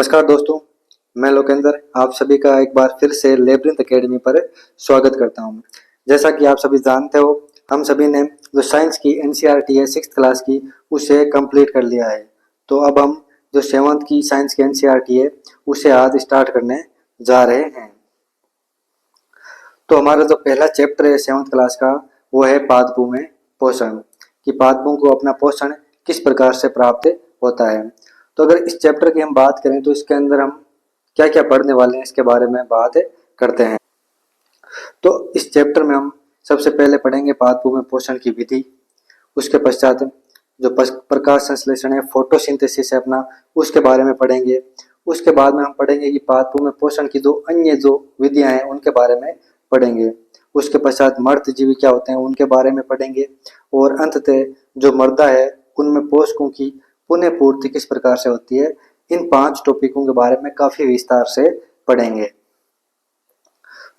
नमस्कार दोस्तों, मैं लोकेंद्र आप सभी का एक बार फिर से लेब्रिंथ एकेडमी पर स्वागत करता हूं। जैसा कि आप सभी जानते हो, हम सभी ने जो साइंस की एनसीईआरटी है 6th क्लास की, उसे कंप्लीट कर लिया है। तो अब हम जो 7th की साइंस की एनसीईआरटी है उसे आज स्टार्ट करने जा रहे हैं। तो हमारा जो पहला चैप्टर है 7th क्लास का वो है पादपों में पोषण, कि पादपों को अपना पोषण किस प्रकार से प्राप्त होता है। तो अगर इस चैप्टर की हम बात करें तो इसके अंदर हम क्या क्या पढ़ने वाले हैं इसके बारे में बात करते हैं। तो इस चैप्टर में हम सबसे पहले पढ़ेंगे पादपों में पोषण की विधि, उसके पश्चात जो प्रकाश संश्लेषण है फोटोसिंथेसिस है अपना, उसके बारे में पढ़ेंगे। उसके बाद में हम पढ़ेंगे कि पादपों में पोषण की जो अन्य जो विधियां हैं उनके बारे में पढ़ेंगे। उसके पश्चात मर्दजीवी क्या होते हैं उनके बारे में पढ़ेंगे, और अंततः जो मृदा है उनमें पोषकों की पुनः पूर्ति किस प्रकार से होती है। इन 5 टॉपिकों के बारे में काफी विस्तार से पढ़ेंगे।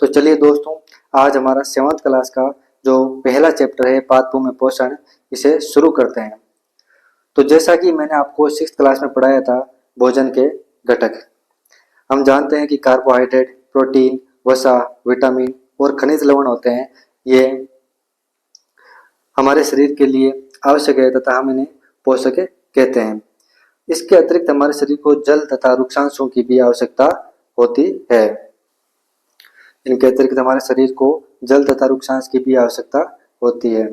तो चलिए दोस्तों, आज हमारा 7th क्लास का जो पहला चैप्टर है पादपों में पोषण, इसे शुरू करते हैं। तो जैसा कि मैंने आपको 6th क्लास में पढ़ाया था भोजन के घटक, हम जानते हैं कि कार्बोहाइड्रेट, प्रोटीन, वसा, विटामिन और खनिज लवण होते हैं। ये हमारे शरीर के लिए आवश्यक है तथा हम इन्हें पोषक कहते हैं। इसके अतिरिक्त हमारे शरीर को जल तथा वृक्षांशों की भी आवश्यकता होती है। इनके अतिरिक्त हमारे शरीर को जल तथा वृक्षांश की भी आवश्यकता होती है।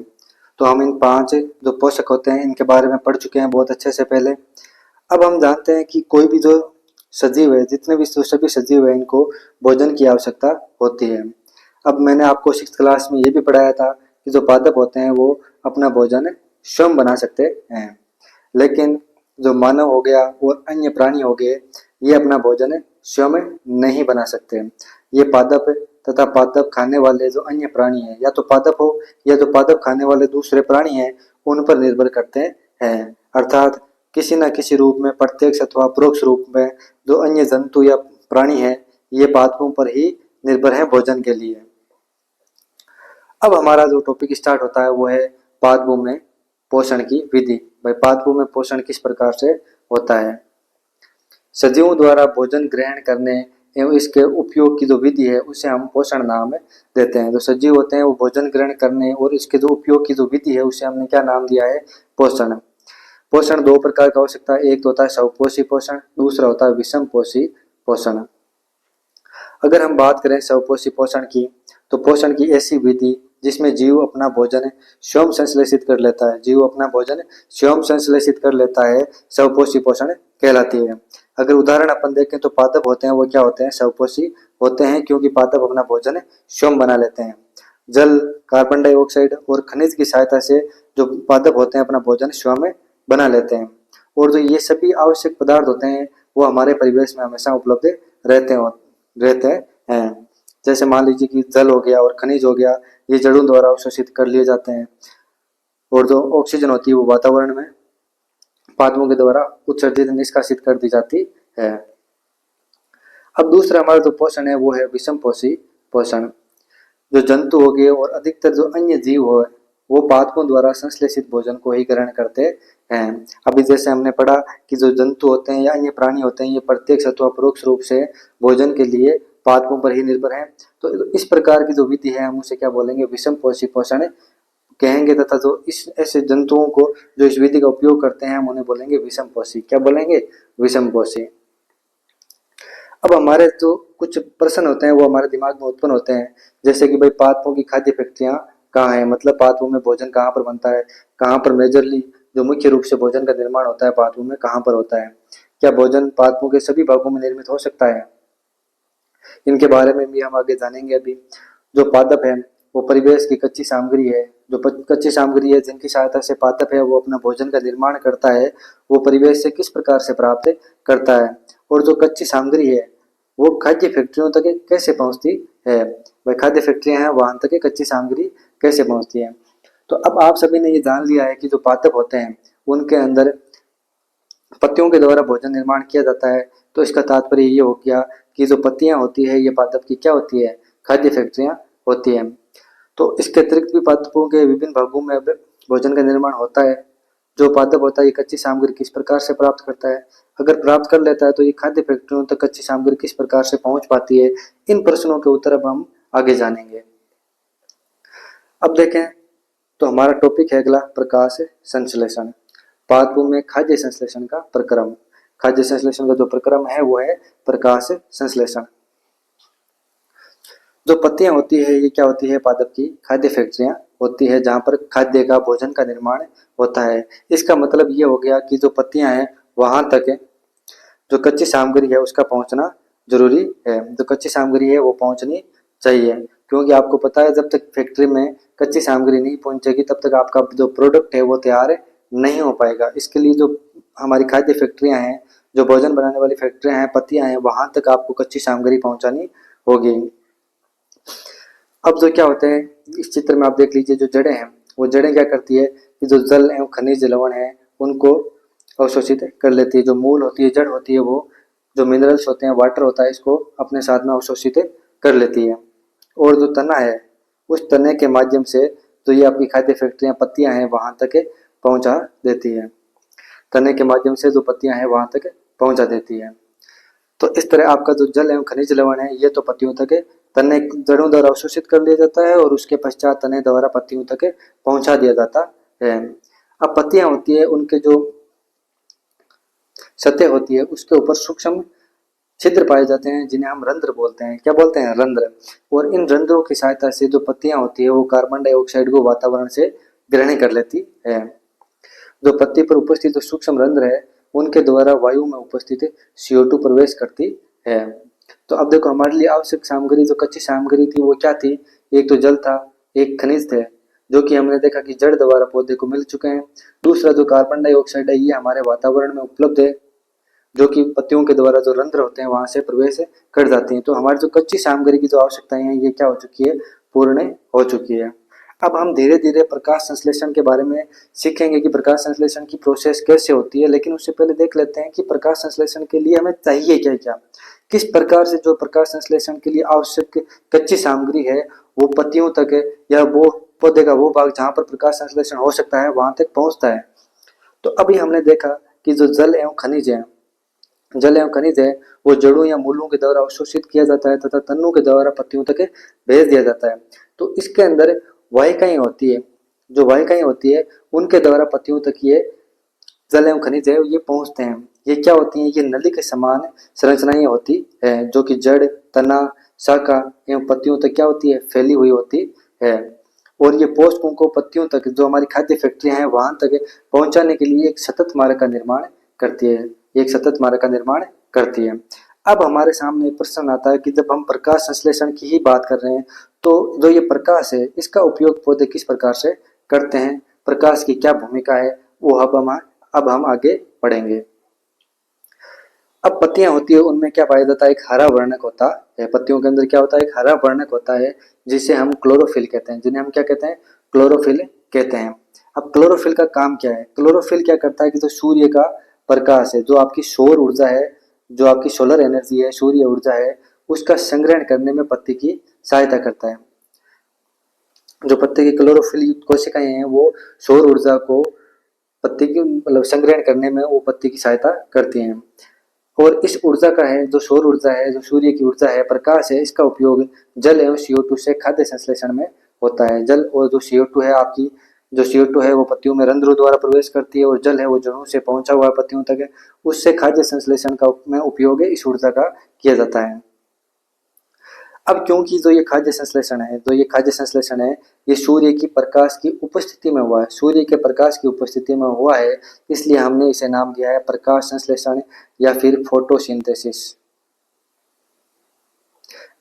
तो हम इन 5 जो पोषक होते हैं इनके बारे में पढ़ चुके हैं बहुत अच्छे से पहले। अब हम जानते हैं कि कोई भी जो सजीव है, जितने भी सभी सजीव है, इनको भोजन की आवश्यकता होती है। अब मैंने आपको 6th क्लास में ये भी पढ़ाया था कि जो पादप होते हैं वो अपना भोजन स्वयं बना सकते हैं, लेकिन जो मानव हो गया और अन्य प्राणी हो गए ये अपना भोजन स्वयं नहीं बना सकते। ये पादप तथा पादप खाने वाले जो अन्य प्राणी हैं, या तो पादप हो या तो पादप खाने वाले दूसरे प्राणी हैं, उन पर निर्भर करते हैं। अर्थात किसी न किसी रूप में, प्रत्यक्ष अथवा परोक्ष रूप में, जो अन्य जंतु या प्राणी है ये पादपों पर ही निर्भर है भोजन के लिए। अब हमारा जो टॉपिक स्टार्ट होता है वो है पादपों में पोषण की विधि। भाई पादपों में पोषण किस प्रकार से होता है। सजीवों द्वारा भोजन ग्रहण करने एवं इसके उपयोग की जो विधि है उसे हम पोषण नाम देते हैं। जो सजीव होते हैं वो भोजन ग्रहण करने और इसके जो उपयोग की जो विधि है उसे हमने क्या नाम दिया है, पोषण। पोषण 2 प्रकार का हो सकता है, एक तो होता है स्वपोषी पोषण, दूसरा होता है विषमपोषी पोषण। अगर हम बात करें स्वपोषी पोषण की, तो पोषण की ऐसी विधि जिसमें जीव अपना भोजन स्वयं संश्लेषित कर लेता है, जीव अपना भोजन स्वयं संश्लेषित कर लेता है, स्वपोषी पोषण कहलाती है। अगर उदाहरण अपन देखें तो पादप होते हैं वो क्या होते हैं, स्वपोषी होते हैं, क्योंकि पादप अपना भोजन स्वयं बना लेते हैं। जल, कार्बन डाइऑक्साइड और खनिज की सहायता से जो पादप होते हैं अपना भोजन स्वयं बना लेते हैं। और जो ये सभी आवश्यक पदार्थ होते हैं वो हमारे परिवेश में हमेशा उपलब्ध रहते हैं। जैसे मान लीजिए कि जल हो गया और खनिज हो गया, ये जड़ों द्वारा अवशोषित कर लिए जाते हैं, और जो ऑक्सीजन होती है वो वातावरण में पादपों के द्वारा उत्सर्जित निष्कासित कर दी जाती है। अब दूसरा हमारा जो पोषण है वो है विषमपोषी पोषण। जो जंतु हो गए और अधिकतर जो अन्य जीव हो वो पादपों द्वारा संश्लेषित भोजन को ही ग्रहण करते हैं। अभी जैसे हमने पढ़ा कि जो जंतु होते हैं या अन्य प्राणी होते हैं ये प्रत्यक्ष अथवा परोक्ष रूप से भोजन के लिए पादपों पर ही निर्भर है। तो इस प्रकार की जो विधि है हम उसे क्या बोलेंगे, विषमपोषी पोषण कहेंगे, तथा जो इस ऐसे जंतुओं को जो इस विधि का उपयोग करते हैं हम उन्हें बोलेंगे विषमपोषी। क्या बोलेंगे, विषमपोषी। अब हमारे जो कुछ प्रश्न होते हैं वो हमारे दिमाग में उत्पन्न होते हैं, जैसे कि भाई पादपों की खाद्य फैक्ट्रियां कहाँ है, मतलब पादपों में भोजन कहाँ पर बनता है, कहाँ पर मेजरली जो मुख्य रूप से भोजन का निर्माण होता है पादपों में कहाँ पर होता है। क्या भोजन पादपों के सभी भागों में निर्मित हो सकता है, इनके बारे में भी हम आगे जानेंगे। अभी जो पादप है वो परिवेश की कच्ची सामग्री है, जो कच्ची सामग्री है जिनकी सहायता से पादप है वो अपना भोजन का निर्माण करता है, वो परिवेश से किस प्रकार से प्राप्त करता है, और जो कच्ची सामग्री है वो खाद्य फैक्ट्रियों तक कैसे पहुंचती है। वह खाद्य फैक्ट्रियां हैं वहां तक कच्ची सामग्री कैसे पहुंचती है। तो अब आप सभी ने ये जान लिया है कि जो पादप होते हैं उनके अंदर पत्तियों के द्वारा भोजन निर्माण किया जाता है। तो इसका तात्पर्य ये हो गया कि जो पत्तियां होती है ये पादप की क्या होती है, खाद्य फैक्ट्रियां होती है। तो इसके अतिरिक्त भी पादपों के विभिन्न भागों में भोजन का निर्माण होता है। जो पादप होता है ये कच्ची सामग्री किस प्रकार से प्राप्त करता है, अगर प्राप्त कर लेता है तो ये खाद्य फैक्ट्रियों तक कच्ची सामग्री किस प्रकार से पहुंच पाती है। इन प्रश्नों के उत्तर अब हम आगे जानेंगे। अब देखें तो हमारा टॉपिक है अगला प्रकाश संश्लेषण। पाठ 2 में खाद्य संश्लेषण का प्रक्रम। खाद्य संश्लेषण का जो प्रक्रम है वो है प्रकाश संश्लेषण। जो पत्तियां होती है ये क्या होती है, पादप की खाद्य फैक्ट्रियां होती है जहां पर खाद्य का भोजन का निर्माण होता है। इसका मतलब ये हो गया कि जो पत्तियां हैं वहां तक जो कच्ची सामग्री है उसका पहुंचना जरूरी है। जो कच्ची सामग्री है वो पहुंचनी चाहिए, क्योंकि आपको पता है जब तक फैक्ट्री में कच्ची सामग्री नहीं पहुंचेगी तब तक आपका जो प्रोडक्ट है वो तैयार नहीं हो पाएगा। इसके लिए जो हमारी खाद्य फैक्ट्रियां हैं, जो भोजन बनाने वाली फैक्ट्रियां हैं, पत्तियां हैं, वहां तक आपको कच्ची सामग्री पहुंचानी होगी। अब जो क्या होते हैं इस चित्र में आप देख लीजिए, जो जड़ें हैं वो जड़ें क्या करती है कि जो जल एवं खनिज लवण है उनको अवशोषित कर लेती है। जो मूल होती है, जड़ होती है, वो जो मिनरल्स होते हैं, वाटर होता है, इसको अपने साथ में अवशोषित कर लेती है। और जो तना है उस तने के माध्यम से जो ये आपकी खाद्य फैक्ट्रियां पत्तियां हैं वहां तक पहुंचा देती है। तने के माध्यम से जो पत्तियां हैं वहां तक पहुंचा देती है। तो इस तरह आपका जो जल एवं खनिज लवण है ये तो पत्तियों तक तने जड़ों द्वारा अवशोषित कर लिया जाता है और उसके पश्चात तने द्वारा पत्तियों तक पहुंचा दिया जाता है। अब पत्तियां होती है उनके जो सतह होती है उसके ऊपर सूक्ष्म छिद्र पाए जाते हैं जिन्हें हम रंध्र बोलते हैं। क्या बोलते हैं? रंध्र। और इन रंध्रों की सहायता से जो पत्तियां होती है वो कार्बन डाइऑक्साइड को वातावरण से ग्रहण कर लेती है। जो पत्ती पर उपस्थित जो सूक्ष्म रंध्र है उनके द्वारा वायु में उपस्थित CO2 प्रवेश करती है। तो अब देखो हमारे लिए आवश्यक सामग्री जो कच्ची सामग्री थी वो क्या थी, एक तो जल था, एक खनिज थे जो कि हमने देखा कि जड़ द्वारा पौधे को मिल चुके हैं। दूसरा जो कार्बन डाइऑक्साइड है ये हमारे वातावरण में उपलब्ध है जो कि पत्तियों के द्वारा जो रंध्र होते हैं वहां से प्रवेश कर जाते हैं। तो हमारी जो कच्ची सामग्री की जो आवश्यकताएं हैं ये क्या हो चुकी है, पूर्ण हो चुकी है। अब हम धीरे धीरे प्रकाश संश्लेषण के बारे में सीखेंगे कि प्रकाश संश्लेषण की प्रोसेस कैसे होती है, लेकिन उससे पहले देख लेते हैं कि प्रकाश संश्लेषण के लिए हमें चाहिए क्या क्या, किस प्रकार से जो प्रकाश संश्लेषण के लिए आवश्यक कच्ची सामग्री है वो पत्तियों तक या वो पौधे का वो भाग जहां पर प्रकाश संश्लेषण हो सकता है वहां तक पहुंचता है। तो अभी हमने देखा कि जो जल एवं खनिज है, जल एवं खनिज है वो जड़ों या मूलों के द्वारा अवशोषित किया जाता है तथा तनों के द्वारा पत्तियों तक भेज दिया जाता है। तो इसके अंदर वाहिकाएं होती है, जो वाहिकाएं होती है उनके द्वारा पत्तियों तक ये जल एवं खनिज है ये पहुंचते हैं। ये क्या होती है, ये नली के समान संरचनाएं होती है जो कि जड़, तना, शाखा एवं पत्तियों तक क्या होती है, फैली हुई होती है। और ये पोषकों को पत्तियों तक जो हमारी खाद्य फैक्ट्रियां हैं वहां तक पहुंचाने के लिए एक सतत मार्ग का निर्माण करती है, एक सतत मार्ग का निर्माण करती है। अब हमारे सामने एक प्रश्न आता है कि जब हम प्रकाश संश्लेषण की ही बात कर रहे हैं तो जो ये प्रकाश है इसका उपयोग पौधे किस प्रकार से करते हैं, प्रकाश की क्या भूमिका है, वो अब हम आगे बढ़ेंगे। अब पत्तियां होती है उनमें क्या पाया जाता है, एक हरा वर्णक होता है। पत्तियों के अंदर क्या होता है, एक हरा वर्णक होता है जिसे हम क्लोरोफिल कहते हैं, जिन्हें हम क्या कहते हैं, क्लोरोफिल कहते हैं। अब क्लोरोफिल का काम क्या है, क्लोरोफिल क्या करता है कि जो सूर्य का प्रकाश है, जो आपकी सौर ऊर्जा है, जो आपकी सोलर एनर्जी है, सूर्य ऊर्जा है, उसका संग्रहण करने में पत्ती की सहायता करता है। जो पत्ते की क्लोरोफिल युक्त कोशिकाएं हैं वो सौर ऊर्जा को पत्ती की मतलब संग्रहण करने में वो पत्ती की सहायता करती हैं। और इस ऊर्जा का है जो सौर ऊर्जा है, जो सूर्य की ऊर्जा है, प्रकाश है, इसका उपयोग जल एवं CO2 से खाद्य संश्लेषण में होता है। जल और जो CO2 है, आपकी जो CO2 है वो पत्तियों में रंध्रों द्वारा प्रवेश करती है और जल है वो जड़ों से पहुंचा हुआ पत्तियों तक है, उससे खाद्य संश्लेषण का में उपयोग है इस ऊर्जा का किया जाता है। अब क्योंकि जो ये खाद्य संश्लेषण है, जो ये खाद्य संश्लेषण है ये सूर्य की प्रकाश की उपस्थिति में हुआ है, सूर्य के प्रकाश की उपस्थिति में हुआ है, इसलिए हमने इसे नाम दिया है प्रकाश संश्लेषण या फिर फोटोसिंथेसिस,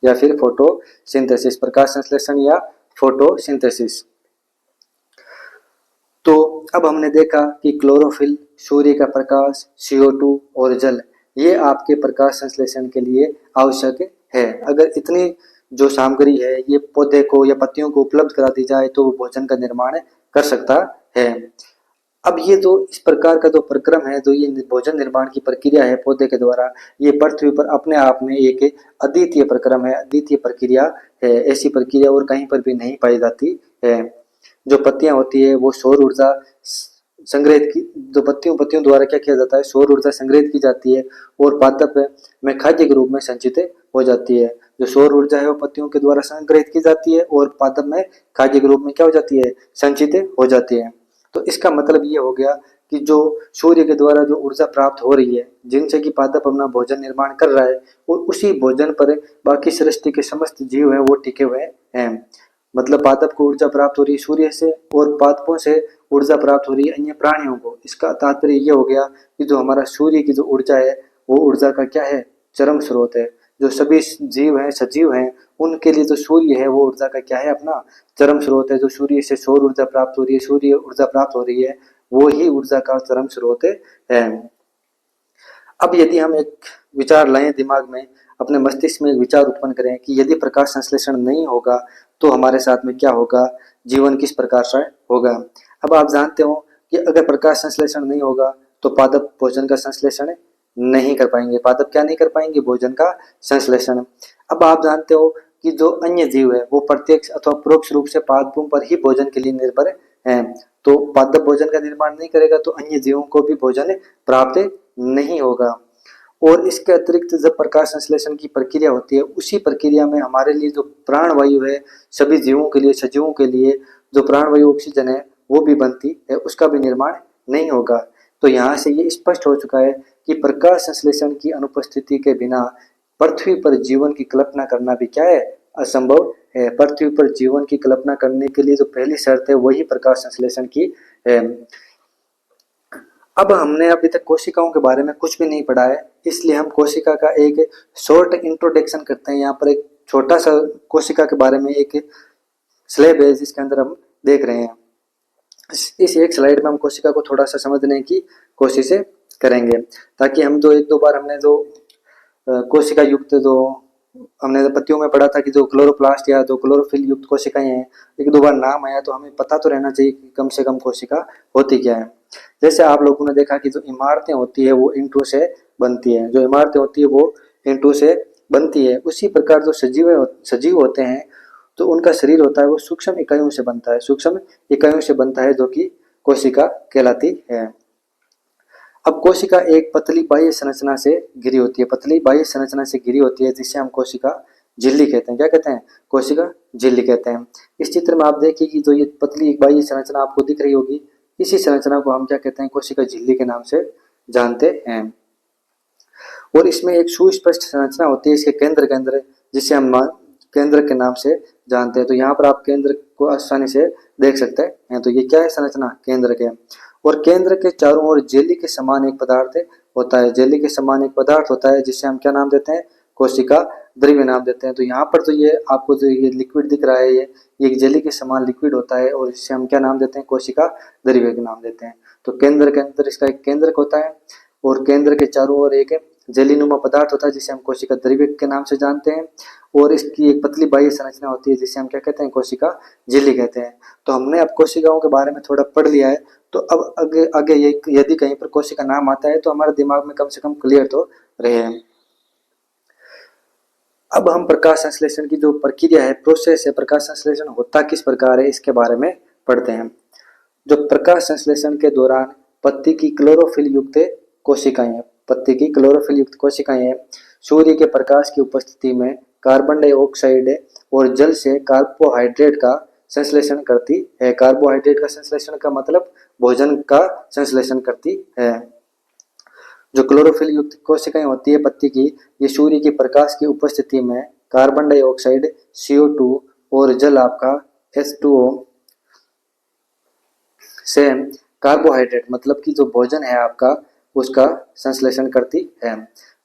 या फिर फोटोसिंथेसिस, प्रकाश संश्लेषण या फोटोसिंथेसिस। तो अब हमने देखा कि क्लोरोफिल, सूर्य का प्रकाश, CO2 और जल ये आपके प्रकाश संश्लेषण के लिए आवश्यक है। अगर इतनी जो सामग्री है ये पौधे को या पत्तियों को उपलब्ध करा दी जाए तो वो भोजन का निर्माण कर सकता है। अब ये जो इस प्रकार का जो प्रक्रम है, जो ये भोजन निर्माण की प्रक्रिया है पौधे के द्वारा, ये पृथ्वी पर अपने आप में एक अद्वितीय प्रक्रम है, अद्वितीय प्रक्रिया है। ऐसी प्रक्रिया और कहीं पर भी नहीं पाई जाती है। जो पत्तियां होती है वो सौर ऊर्जा संग्रहित की, जो पत्तियों द्वारा क्या किया जाता है, सौर ऊर्जा संग्रहित की जाती है और पादप में खाद्य के रूप में संचित हो जाती है। जो सौर ऊर्जा है वो पत्तियों के द्वारा संग्रहित की जाती है और पादप में खाद्य के रूप में क्या हो जाती है, संचित हो जाती है। तो इसका मतलब ये हो गया कि जो सूर्य के द्वारा जो ऊर्जा प्राप्त हो रही है, जिनसे कि पादप अपना भोजन निर्माण कर रहा है, और उसी भोजन पर बाकी सृष्टि के समस्त जीव हैं वो टिके हुए हैं। मतलब पादप को ऊर्जा प्राप्त हो रही है सूर्य से और पादपों से ऊर्जा प्राप्त हो रही है अन्य प्राणियों को। इसका तात्पर्य ये हो गया कि जो हमारा सूर्य की जो ऊर्जा है वो ऊर्जा का क्या है, चरम स्रोत है। जो सभी जीव हैं, सजीव हैं, उनके लिए जो सूर्य है वो ऊर्जा का क्या है, अपना चरम स्रोत है। जो सूर्य से सौर ऊर्जा प्राप्त हो रही है, सूर्य ऊर्जा प्राप्त हो रही है, वो ही ऊर्जा का चरम स्रोत है। अब यदि हम एक विचार लाएं दिमाग में, अपने मस्तिष्क में एक विचार उत्पन्न करें कि यदि प्रकाश संश्लेषण नहीं होगा तो हमारे साथ में क्या होगा, जीवन किस प्रकार से होगा। अब आप जानते हो कि अगर प्रकाश संश्लेषण नहीं होगा तो पादप भोजन का संश्लेषण नहीं कर पाएंगे। पादप क्या नहीं कर पाएंगे, भोजन का संश्लेषण। अब आप जानते हो कि जो अन्य जीव है वो प्रत्यक्ष अथवा परोक्ष रूप से पादपों पर ही भोजन के लिए निर्भर है। तो पादप भोजन का निर्माण नहीं करेगा तो अन्य जीवों को भी भोजन प्राप्त नहीं होगा। और इसके अतिरिक्त जब प्रकाश संश्लेषण की प्रक्रिया होती है, उसी प्रक्रिया में हमारे लिए जो प्राणवायु है, सभी जीवों के लिए, सजीवों के लिए जो प्राणवायु ऑक्सीजन है वो भी बनती है, उसका भी निर्माण नहीं होगा। तो यहाँ से ये स्पष्ट हो चुका है कि प्रकाश संश्लेषण की अनुपस्थिति के बिना पृथ्वी पर जीवन की कल्पना करना भी क्या है, असंभव है। पृथ्वी पर जीवन की कल्पना करने के लिए जो पहली शर्त है वही प्रकाश संश्लेषण की है। अब हमने अभी तक कोशिकाओं के बारे में कुछ भी नहीं पढ़ा है, इसलिए हम कोशिका का एक शॉर्ट इंट्रोडक्शन करते हैं। यहाँ पर एक छोटा सा कोशिका के बारे में एक स्लैब है जिसके अंदर हम देख रहे हैं। इस एक स्लाइड में हम कोशिका को थोड़ा सा समझने की कोशिश करेंगे, ताकि हम जो एक दो बार हमने जो कोशिका युक्त जो हमने पत्तियों में पढ़ा था कि जो क्लोरोप्लास्ट या जो क्लोरोफिल युक्त कोशिकाएं हैं, एक दो बार नाम आया तो हमें पता तो रहना चाहिए कि कम से कम कोशिका होती क्या है। जैसे आप लोगों ने देखा कि जो इमारतें होती है वो ईंटों से बनती है, जो इमारतें होती है वो ईंटों से बनती है। उसी प्रकार जो सजीव होते हैं तो उनका शरीर होता है वो सूक्ष्म इकाइयों से बनता है, सूक्ष्म इकाइयों से बनता है, जो कि कोशिका कहलाती है। अब कोशिका एक पतली बाह्य संरचना से घिरी होती है, पतली बाह्य संरचना से घिरी होती है, जिसे हम कोशिका झिल्ली कहते हैं। क्या कहते हैं, कोशिका झिल्ली कहते हैं। इस चित्र में आप देखिए कि जो ये पतली बाह्य संरचना आपको दिख रही होगी, इसी संरचना को हम क्या कहते हैं, कोशिका झिल्ली के नाम से जानते हैं। और इसमें एक सुस्पष्ट संरचना होती है इसके केंद्र के अंदर, जिसे हम केंद्र के नाम से जानते हैं। तो यहाँ पर आप केंद्र को आसानी से देख सकते हैं। तो ये क्या है, संरचना केंद्र के। और केंद्र के चारों ओर जेली के समान एक पदार्थ होता है, जेली के समान एक पदार्थ होता है, जिसे हम क्या नाम देते हैं, कोशिका द्रव्य नाम देते हैं। तो यहाँ पर तो ये आपको जो ये लिक्विड दिख रहा है, ये एक जेली के समान लिक्विड होता है और इसे हम क्या नाम देते हैं, कोशिका द्रव्य के नाम देते हैं। तो केंद्र के अंदर इसका एक केंद्रक होता है और केंद्र के चारों ओर एक जेलीनुमा पदार्थ होता है, जिसे हम कोशिका द्रव्य के नाम से जानते हैं। और इसकी एक पतली बाह्य संरचना होती है, जिसे हम क्या कहते हैं, कोशिका झिल्ली कहते हैं। तो हमने अब कोशिकाओं के बारे में थोड़ा पढ़ लिया है, तो अब आगे आगे ये यदि कहीं पर कोशिका नाम आता है तो हमारे दिमाग में कम से कम क्लियर तो रहे। अब हम प्रकाश संश्लेषण की जो प्रक्रिया है, प्रोसेस है, प्रकाश संश्लेषण होता किस प्रकार है, इसके बारे में पढ़ते हैं। जो प्रकाश संश्लेषण के दौरान पत्ती की क्लोरोफिल युक्त कोशिकाएं, पत्ती की क्लोरोफिल युक्त कोशिकाएं सूर्य के प्रकाश की उपस्थिति में कार्बन डाइऑक्साइड और जल से कार्बोहाइड्रेट का संश्लेषण करती है। कार्बोहाइड्रेट का संश्लेषण का मतलब भोजन का संश्लेषण करती है। जो क्लोरोफिल युक्त कोशिकाएं होती है पत्ती की, ये सूर्य के प्रकाश की उपस्थिति में कार्बन डाइऑक्साइड, CO2 और जल आपका H2O से कार्बोहाइड्रेट मतलब कि जो भोजन है आपका, उसका संश्लेषण करती है।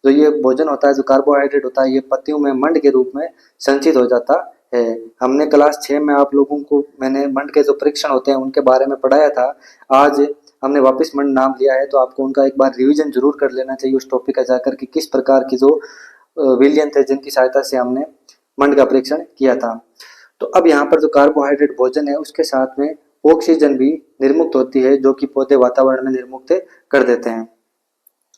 जो ये भोजन होता है, जो कार्बोहाइड्रेट होता है, ये पत्तियों में मंड के रूप में संचित हो जाता है। हमने क्लास 6 में आप लोगों को मैंने मंड के जो परीक्षण होते हैं उनके बारे में पढ़ाया था। आज हमने वापस मंड नाम लिया है, तो आपको उनका एक बार रिवीजन जरूर कर लेना चाहिए उस टॉपिक का जाकर कि किस प्रकार की जो विलयन थे जिनकी सहायता से हमने मंड का परीक्षण किया था। तो अब यहाँ पर जो कार्बोहाइड्रेट भोजन है उसके साथ में ऑक्सीजन भी निर्मुक्त होती है, जो कि पौधे वातावरण में निर्मुक्त कर देते हैं।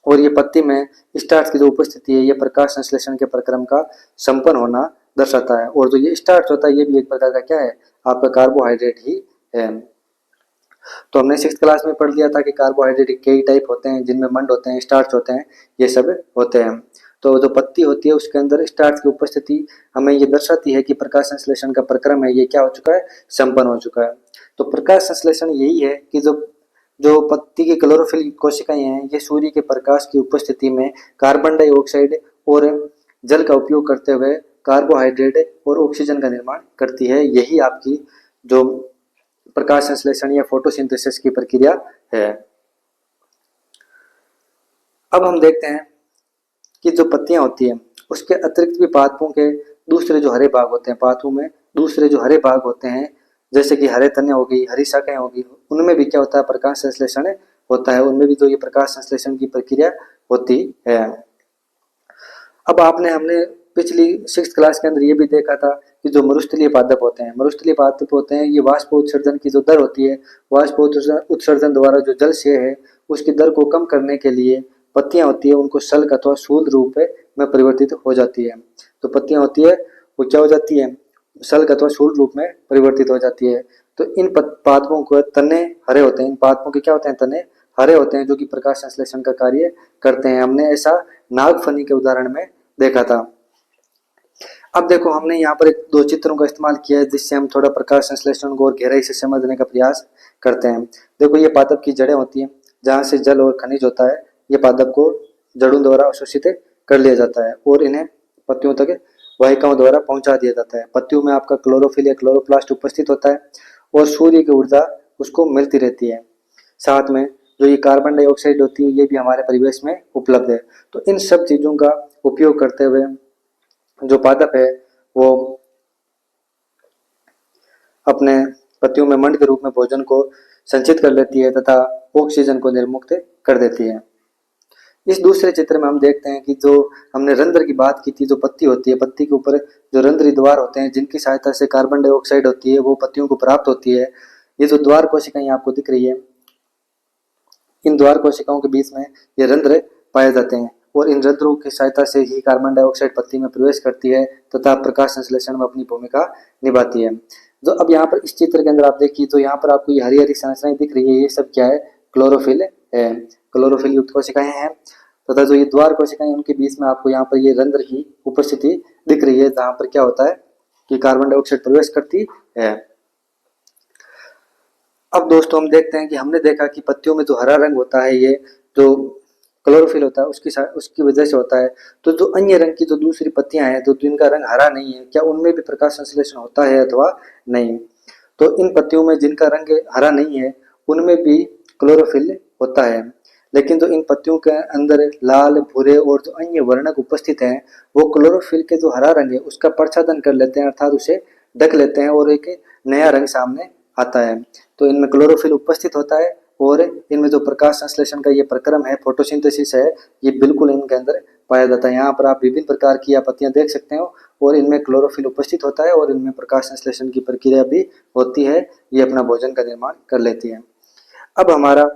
और ये पत्ती में स्टार्च की जो उपस्थिति है, ये प्रकाश संश्लेषण के प्रक्रम का संपन्न होना दर्शाता है। और जो ये स्टार्च होता है ये भी एक प्रकार का क्या है, आपका कार्बोहाइड्रेट ही है। तो हमने 6th क्लास में पढ़ लिया था कि कार्बोहाइड्रेट कई टाइप होते हैं, जिनमें मंड होते हैं, स्टार्च होते हैं, ये सब होते हैं। तो जो पत्ती होती है उसके अंदर स्टार्च की उपस्थिति हमें ये दर्शाती है कि प्रकाश संश्लेषण का प्रक्रम है ये क्या हो चुका है, संपन्न हो चुका है। तो प्रकाश संश्लेषण यही है कि जो जो पत्ती की क्लोरोफिल कोशिकाएं हैं ये सूर्य के प्रकाश की उपस्थिति में कार्बन डाइऑक्साइड और जल का उपयोग करते हुए कार्बोहाइड्रेट और ऑक्सीजन का निर्माण करती है। यही आपकी जो प्रकाश संश्लेषण या फोटोसिंथेसिस की प्रक्रिया है। अब हम देखते हैं कि जो पत्तियां होती हैं उसके अतिरिक्त भी पादपों के दूसरे जो हरे भाग होते हैं, पादपों में दूसरे जो हरे भाग होते हैं जैसे कि हरे तने हो गई, हरी शाखाएं होगी, उनमें भी क्या होता है, प्रकाश संश्लेषण होता है। उनमें भी जो ये प्रकाश संश्लेषण की प्रक्रिया होती है। अब हमने पिछली 6th क्लास के अंदर ये भी देखा था कि जो मरुस्थलीय पादप होते हैं, मरुस्थलीय पादप होते हैं, ये वाष्प उत्सर्जन की जो दर होती है, वाष्प उत्सर्जन द्वारा जो जल क्षय है उसकी दर को कम करने के लिए पत्तियां होती है उनको शल्क अथवा शूल रूप में परिवर्तित हो जाती है। तो पत्तियां होती है वो क्या हो जाती है, शल्क अथवा शूल रूप में परिवर्तित हो जाती है। तो इन पादपों को तने हरे होते हैं, इन पादपों के क्या होते हैं, तने हरे होते हैं, जो कि प्रकाश संश्लेषण का कार्य करते हैं। हमने ऐसा नागफनी के उदाहरण में देखा था। अब देखो हमने यहाँ पर एक दो चित्रों का इस्तेमाल किया है जिससे हम थोड़ा प्रकाश संश्लेषण को और गहराई से समझने का प्रयास करते हैं। देखो ये पादप की जड़ें होती हैं जहाँ से जल और खनिज होता है, ये पादप को जड़ों द्वारा अवशोषित कर लिया जाता है और इन्हें पत्तियों तक वाहिकाओं द्वारा पहुंचा दिया जाता है। पत्तियों में आपका क्लोरोफिल या क्लोरोप्लास्ट उपस्थित होता है और सूर्य की ऊर्जा उसको मिलती रहती है। साथ में जो ये कार्बन डाइऑक्साइड होती है ये भी हमारे परिवेश में उपलब्ध है। तो इन सब चीजों का उपयोग करते हुए जो पादप है वो अपने पत्तियों में मंड के रूप में भोजन को संचित कर लेती है तथा ऑक्सीजन को निर्मुक्त कर देती है। इस दूसरे चित्र में हम देखते हैं कि जो हमने रंध्र की बात की थी, जो पत्ती होती है, पत्ती के ऊपर जो रंध्री द्वार होते हैं जिनकी सहायता से कार्बन डाइऑक्साइड होती है वो पत्तियों को प्राप्त होती है। ये जो द्वार कोशिकाएं आपको दिख रही है, इन द्वार कोशिकाओं के बीच में ये रंध्र पाए जाते हैं और इन रंध्रों की सहायता से ही कार्बन डाइऑक्साइड पत्ती में प्रवेश करती है तथा प्रकाश संश्लेषण में अपनी भूमिका निभाती है। जो अब यहाँ पर इस चित्र के अंदर आप देखिए तो यहाँ पर आपको ये हरी हरी संरचनाएं दिख रही है, ये सब क्या है, क्लोरोफिल है, क्लोरोफिल युक्त कोशिकाएं हैं तथा जो ये द्वार कोशिकाएं उनके बीच में आपको यहाँ पर ये रंध्र की उपस्थिति दिख रही है जहाँ पर क्या होता है कि कार्बन डाइऑक्साइड प्रवेश करती है। अब दोस्तों हम देखते हैं कि हमने देखा कि पत्तियों में जो हरा रंग होता है ये जो क्लोरोफिल होता है उसकी वजह से होता है। तो जो अन्य रंग की जो दूसरी पत्तियां हैं जो जिनका रंग हरा नहीं है, क्या उनमें भी प्रकाश संश्लेषण होता है अथवा नहीं? तो इन पत्तियों में जिनका रंग हरा नहीं है उनमें भी क्लोरोफिल होता है, लेकिन जो इन पत्तियों के अंदर लाल, भूरे और जो अन्य वर्णक उपस्थित हैं वो क्लोरोफिल के जो हरा रंग है उसका प्रच्छादन कर लेते हैं, अर्थात उसे ढक लेते हैं और एक नया रंग सामने आता है। तो इनमें क्लोरोफिल उपस्थित होता है और इनमें जो प्रकाश संश्लेषण का ये प्रक्रम है, फोटोसिंथेसिस है, ये बिल्कुल इनके अंदर पाया जाता है। यहाँ पर आप विभिन्न प्रकार की पत्तियां देख सकते हो और इनमें क्लोरोफिल उपस्थित होता है और इनमें प्रकाश संश्लेषण की प्रक्रिया भी होती है, ये अपना भोजन का निर्माण कर लेती है। अब हमारा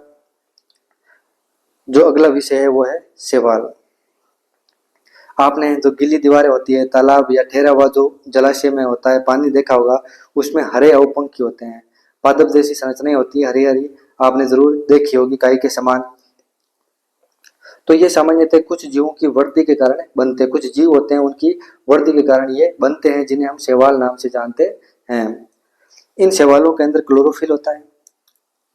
जो अगला विषय है वो है शैवाल। आपने जो गीली दीवारें होती है, तालाब या ठहरा हुआ जो जलाशय में होता है पानी देखा होगा, उसमें हरे अवपंखी होते हैं, पादप जैसी संरचनाएं होती है, हरी हरी आपने जरूर देखी होगी काई के समान। तो ये सामान्यतः कुछ जीवों की वृद्धि के कारण बनते हैं, कुछ जीव होते हैं उनकी वृद्धि के कारण ये बनते हैं जिन्हें हम शैवाल नाम से जानते हैं। इन शैवालों के अंदर क्लोरोफिल होता है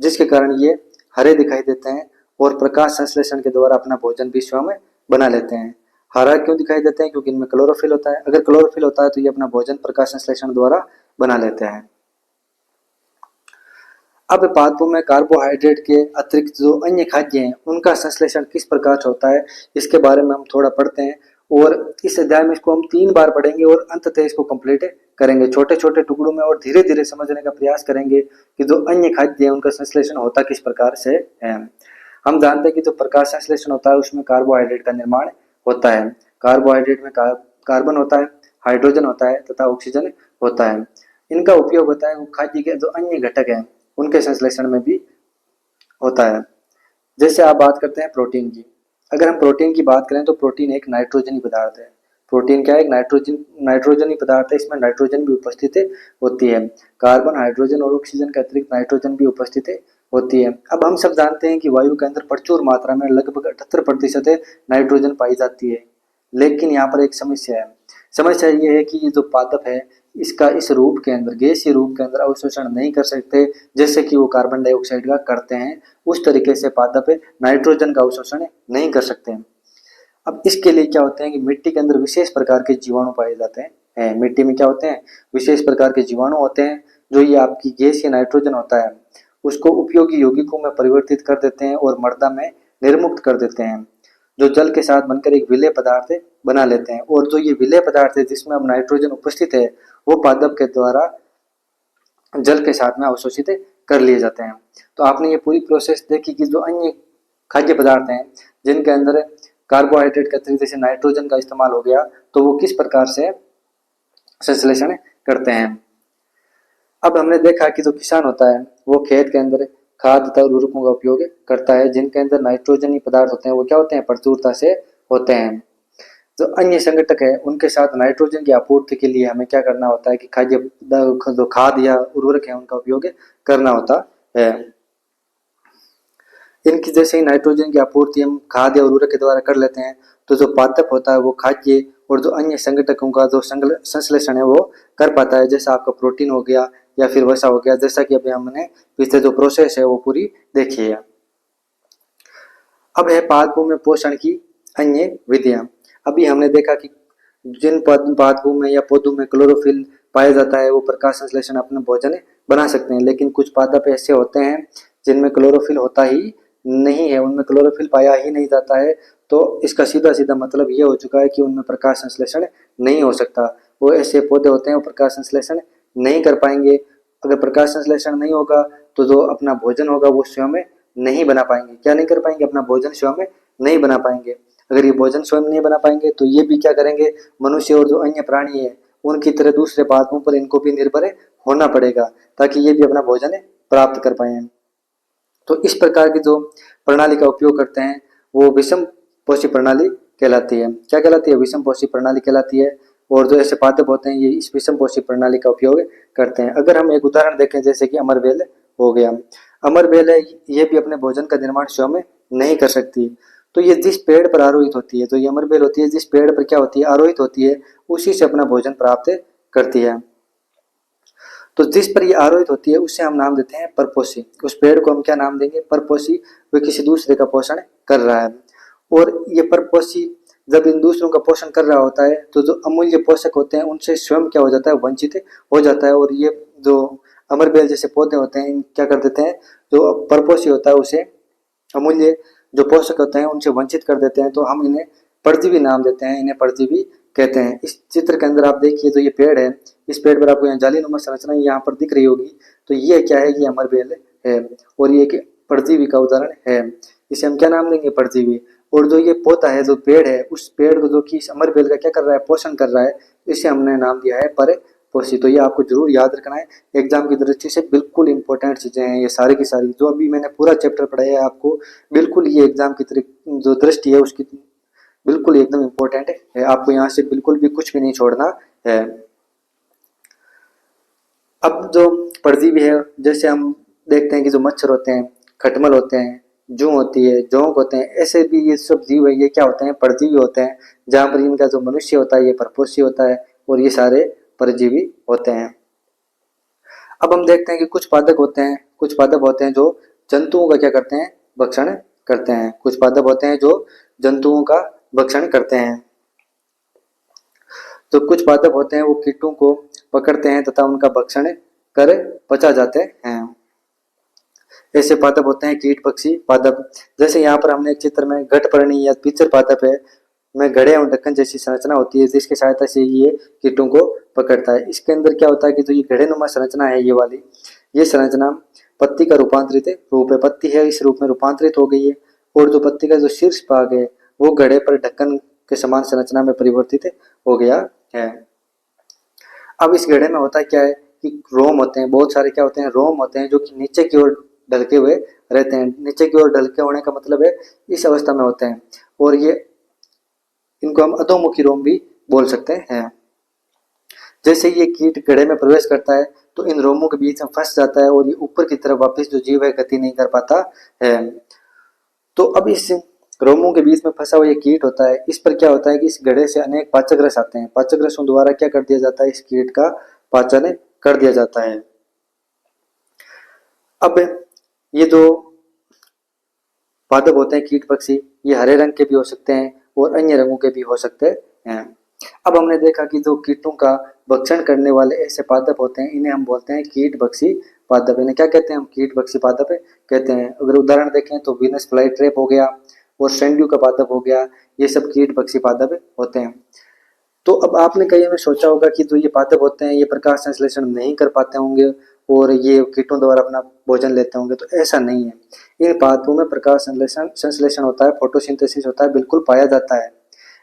जिसके कारण ये हरे दिखाई देते हैं और प्रकाश संश्लेषण के द्वारा अपना भोजन भी स्वयं बना लेते हैं। हरा क्यों दिखाई देते हैं? क्योंकि इनमें क्लोरोफिल होता है। अगर क्लोरोफिल होता है तो ये अपना भोजन प्रकाश संश्लेषण द्वारा बना लेते हैं। अब पादपों में कार्बोहाइड्रेट के अतिरिक्त जो अन्य खाद्य हैं उनका संश्लेषण किस प्रकार से होता है इसके बारे में हम थोड़ा पढ़ते हैं और इस अध्याय में इसको हम 3 बार पढ़ेंगे और अंततः इसको कंप्लीट करेंगे, छोटे छोटे टुकड़ों में और धीरे धीरे समझने का प्रयास करेंगे कि जो अन्य खाद्य है उनका संश्लेषण होता किस प्रकार से है। हम जानते हैं कि जो प्रकाश संश्लेषण होता है उसमें कार्बोहाइड्रेट का निर्माण होता है। कार्बोहाइड्रेट में कार्बन होता है, हाइड्रोजन होता है तथा ऑक्सीजन होता है। इनका उपयोग होता है वो खाद्य के जो अन्य घटक हैं उनके संश्लेषण में भी होता है। जैसे आप बात करते हैं प्रोटीन की, अगर हम प्रोटीन की बात करें तो प्रोटीन एक नाइट्रोजनी पदार्थ है प्रोटीन क्या है, एक नाइट्रोजनी पदार्थ है, इसमें नाइट्रोजन भी उपस्थित होती है। कार्बन, हाइड्रोजन और ऑक्सीजन के अतिरिक्त नाइट्रोजन भी उपस्थित होती है। अब हम सब जानते हैं कि वायु के अंदर प्रचुर मात्रा में लगभग 78% नाइट्रोजन पाई जाती है, लेकिन यहाँ पर एक समस्या है। समस्या ये है कि ये जो पादप है इसका इस रूप के अंदर, गैसीय रूप के अंदर अवशोषण नहीं कर सकते जैसे कि वो कार्बन डाइऑक्साइड का करते हैं। उस तरीके से पादप नाइट्रोजन का अवशोषण नहीं कर सकते हैं। अब इसके लिए क्या होते हैं कि मिट्टी के अंदर विशेष प्रकार के जीवाणु पाए जाते हैं। मिट्टी में क्या होते हैं, विशेष प्रकार के जीवाणु होते हैं जो ये आपकी गैस या नाइट्रोजन होता है उसको उपयोगी यौगिकों में परिवर्तित कर देते हैं और मृदा में निर्मुक्त कर देते हैं, जो जल के साथ बनकर एक विलेय पदार्थ बना लेते हैं। और जो ये विलेय पदार्थ है जिसमें अब नाइट्रोजन उपस्थित है वो पादप के द्वारा जल के साथ में अवशोषित कर लिए जाते हैं। तो आपने ये पूरी प्रोसेस देखी कि जो अन्य खाद्य पदार्थ हैं जिनके अंदर कार्बोहाइड्रेट के अतिरिक्त जैसे नाइट्रोजन का इस्तेमाल हो गया तो वो किस प्रकार से संश्लेषण करते हैं। अब हमने देखा कि जो किसान होता है वो खेत के अंदर खाद तथा उर्वरकों का उपयोग करता है जिनके अंदर नाइट्रोजनी पदार्थ होते हैं वो क्या होते हैं, प्रचुरता से होते हैं। जो अन्य संगठक है उनके साथ नाइट्रोजन की आपूर्ति के लिए हमें क्या करना होता है कि जो खाद या उर्वरक है उनका उपयोग करना होता है। इनकी जैसे ही नाइट्रोजन की आपूर्ति हम खाद या उर्वरक के द्वारा कर लेते हैं तो जो पादप होता है वो खाद्य और जो अन्य संगठकों का जो संश्लेषण है वो कर पाता है, जैसा आपका प्रोटीन हो गया या फिर वसा हो गया, जैसा कि अभी हमने पिछले जो प्रोसेस है वो पूरी देखी है। अब है पादपों में पोषण की अन्य विधियां। अभी हमने देखा कि जिन पादपों में या पौधों में क्लोरोफिल पाया जाता है वो प्रकाश संश्लेषण अपना भोजन बना सकते हैं, लेकिन कुछ पादप ऐसे होते हैं जिनमें क्लोरोफिल होता ही नहीं है, उनमें क्लोरोफिल पाया ही नहीं जाता है। तो इसका सीधा सीधा मतलब ये हो चुका है कि उनमें प्रकाश संश्लेषण नहीं हो सकता। वो ऐसे पौधे होते हैं वो प्रकाश संश्लेषण नहीं कर पाएंगे। अगर प्रकाश संश्लेषण नहीं होगा तो जो अपना भोजन होगा वो स्वयं नहीं बना पाएंगे। क्या नहीं कर पाएंगे, अपना भोजन स्वयं नहीं बना पाएंगे। अगर ये भोजन स्वयं नहीं बना पाएंगे तो ये भी क्या करेंगे, मनुष्य और जो अन्य प्राणी है उनकी तरह दूसरे पादपों पर इनको भी निर्भर होना पड़ेगा ताकि ये भी अपना भोजन प्राप्त कर पाए। तो इस प्रकार की जो प्रणाली का उपयोग करते हैं वो विषम पोषी प्रणाली कहलाती है। क्या कहलाती है, विषम पोषी प्रणाली कहलाती है। और जो ऐसे पादप होते हैं ये इस विषम पोषी प्रणाली का उपयोग करते हैं। अगर हम एक उदाहरण देखें जैसे कि अमरबेल हो गया, अमरबेल है ये भी अपने भोजन का निर्माण स्वयं नहीं कर सकती। तो ये जिस पेड़ पर आरोहित होती है, तो ये अमरबेल होती है जिस पेड़ पर क्या होती है, आरोहित होती है, उसी से अपना भोजन प्राप्त करती है। तो जिस पर ये आरोहित होती है उससे हम नाम देते हैं परपोषी। उस पेड़ को हम क्या नाम देंगे, परपोषी। वह किसी दूसरे का पोषण कर रहा है। और ये परपोषी जब इन दूसरों का पोषण कर रहा होता है तो जो अमूल्य पोषक होते हैं उनसे स्वयं क्या हो जाता है, वंचित हो जाता है। और ये जो अमरबेल जैसे पौधे होते हैं क्या कर देते हैं, जो परपोषी होता है उसे अमूल्य जो पोषक होते हैं उनसे वंचित कर देते हैं। तो हम इन्हें परजीवी नाम देते हैं, इन्हें परजीवी कहते हैं। इस चित्र के अंदर आप देखिए तो ये पेड़ है, इस पेड़ पर आपको यहाँ जालीनुमा संरचना यहाँ पर दिख रही होगी। तो ये क्या है, ये अमरबेल है और ये एक परजीवी का उदाहरण है। इसे हम क्या नाम देंगे, परजीवी। और जो ये पौधा है, जो पेड़ है, उस पेड़ को जो कि इस अमरबेल का क्या कर रहा है, पोषण कर रहा है, इसे हमने नाम दिया है परपोषी। तो ये आपको जरूर याद रखना है, एग्जाम की दृष्टि से बिल्कुल इंपॉर्टेंट चीजें हैं ये सारी की सारी। जो अभी मैंने पूरा चैप्टर पढ़ाया है आपको, बिल्कुल ये एग्जाम की जो दृष्टि है उसकी बिल्कुल एकदम इंपॉर्टेंट है। आपको यहाँ से बिल्कुल भी कुछ भी नहीं छोड़ना है। अब जो परजीवी है, जैसे हम देखते हैं कि जो मच्छर होते हैं, खटमल होते हैं, जू होती है, जोंक होते हैं, ऐसे भी ये सब जीव है, ये क्या होते हैं, परजीवी होते हैं। जहाँ पर इनका जो मनुष्य होता है ये परपोषी होता है और ये सारे परजीवी होते हैं। अब हम देखते हैं कि कुछ पादप होते हैं जो जंतुओं का क्या करते हैं, भक्षण करते हैं। कुछ पादप होते हैं जो जंतुओं का भक्षण करते हैं। तो कुछ पादप होते हैं वो कीटों को पकड़ते हैं तथा उनका भक्षण कर पचा जाते हैं। ऐसे पादप होते हैं कीट पक्षी पादप। जैसे यहाँ पर हमने एक चित्र में घटपर्णी या पिचर पादप है में घड़े और ढक्कन जैसी संरचना होती है जिसकी सहायता से ये कीटों को पकड़ता है। इसके अंदर क्या होता है कि जो ये घड़ेनुमा संरचना है, ये वाली ये संरचना पत्ती का रूपांतरित रूप है। पत्ती है इस रूप में रूपांतरित हो गई है और जो पत्ती का जो शीर्ष भाग है वो घड़े पर ढक्कन के समान संरचना में परिवर्तित हो गया है। अब इस घड़े में होता क्या है कि रोम होते हैं, बहुत सारे क्या होते हैं, रोम होते हैं जो कि नीचे की ओर ढलके हुए रहते हैं। नीचे की ओर ढलके होने का मतलब है इस अवस्था में होते हैं और ये इनको हम अधोमुखी रोम भी बोल सकते हैं। जैसे ये कीट घड़े में प्रवेश करता है तो इन रोमों के बीच में फंस जाता है और ये ऊपर की तरफ वापस जो जीव है गति नहीं कर पाता है। तो अब इस रोमों के बीच में फंसा हुआ ये कीट होता है, इस पर क्या होता है कि इस घड़े से अनेक पाचक रस आते हैं। पाचक रसों द्वारा क्या कर दिया जाता है, इस कीट का पाचन कर दिया जाता है। अब ये जो पादप होते हैं कीट पक्षी, ये हरे रंग के भी हो सकते हैं और अन्य रंगों के भी हो सकते हैं। अब हमने देखा कि जो कीटों का भक्षण करने वाले ऐसे पादप होते हैं इन्हें हम बोलते हैं कीट भक्षी पादप। इन्हें क्या कहते हैं हम, कीट भक्षी पादप कहते हैं। अगर उदाहरण देखें तो वीनस फ्लाई ट्रैप हो गया और सेंड्यू का पादप हो गया, ये सब कीट भक्षी पादप होते हैं। तो अब आपने कई में सोचा होगा कि जो ये पादप होते हैं ये प्रकाश संश्लेषण नहीं कर पाते होंगे और ये कीटों द्वारा अपना भोजन लेते होंगे, तो ऐसा नहीं है। इन पादपों में प्रकाश संश्लेषण होता है, फोटोसिंथेसिस होता है, बिल्कुल पाया जाता है।